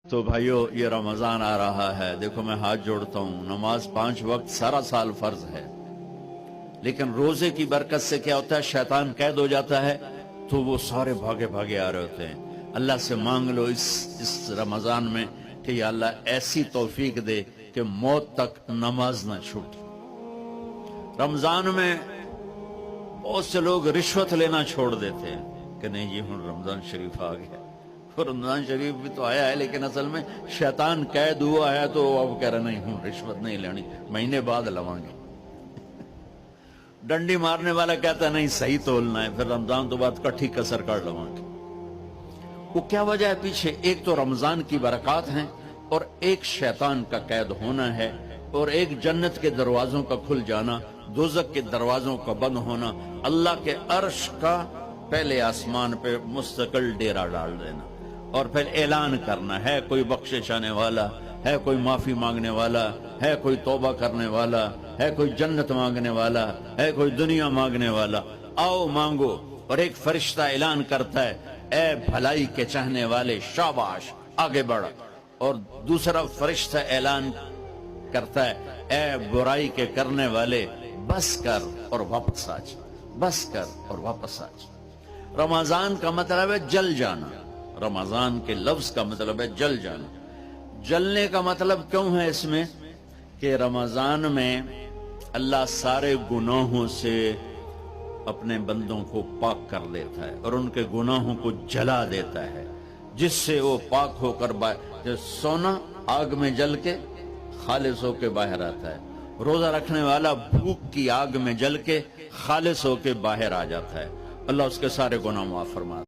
تو بھائیو یہ رمضان آ رہا ہے، دیکھو میں ہاتھ جوڑتا ہوں، نماز 5 وقت سارا سال فرض ہے، لیکن روزے کی برکت سے کیا ہوتا ہے، شیطان قید ہو جاتا ہے تو وہ سارے بھاگے بھاگے آ رہے ہوتے ہیں۔ اللہ سے مانگ لو اس رمضان میں کہ یا اللہ ایسی توفیق دے کہ موت تک نماز نہ چھوٹے۔ رمضان میں بہت سے لوگ رشوت لینا چھوڑ دیتے ہیں کہ نہیں جی ہوں رمضان شریف آ گیا، رمضان شریف بھی تو آیا ہے لیکن اصل میں شیطان قید ہوا ہے تو اب کہہ رہے نہیں ہوں رشوت نہیں لینی، مہینے بعد لواں گے۔ ڈنڈی مارنے والا کہتا ہے نہیں صحیح تولنا ہے، پھر رمضان تو بعد کٹھی کسر کر لواں گے۔ وہ کیا وجہ ہے پیچھے؟ ایک تو رمضان کی برکات ہیں، اور ایک شیطان کا قید ہونا ہے، اور ایک جنت کے دروازوں کا کھل جانا، دوزخ کے دروازوں کا بند ہونا، اللہ کے عرش کا پہلے آسمان پہ مستقل ڈیرا ڈال دینا، اور پھر اعلان کرنا ہے کوئی بخشش آنے والا ہے، کوئی معافی مانگنے والا ہے، کوئی توبہ کرنے والا ہے، کوئی جنت مانگنے والا ہے، کوئی دنیا مانگنے والا، آؤ مانگو۔ اور ایک فرشتہ اعلان کرتا ہے اے بھلائی کے چاہنے والے شاباش آگے بڑھ، اور دوسرا فرشتہ اعلان کرتا ہے اے برائی کے کرنے والے بس کر اور واپس آ جا، بس کر اور واپس آ جا۔ رمضان کا مطلب ہے جل جانا، رمضان کے لفظ کا مطلب ہے جل جانا۔ جلنے کا مطلب کیوں ہے اس میں کہ رمضان میں اللہ سارے گناہوں سے اپنے بندوں کو پاک کر دیتا ہے اور ان کے گناہوں کو جلا دیتا ہے، جس سے وہ پاک ہو کر سونا آگ میں جل کے خالص ہو کے باہر آتا ہے، روزہ رکھنے والا بھوک کی آگ میں جل کے خالص ہو کے باہر آ جاتا ہے، اللہ اس کے سارے گناہ معاف فرماتا ہے۔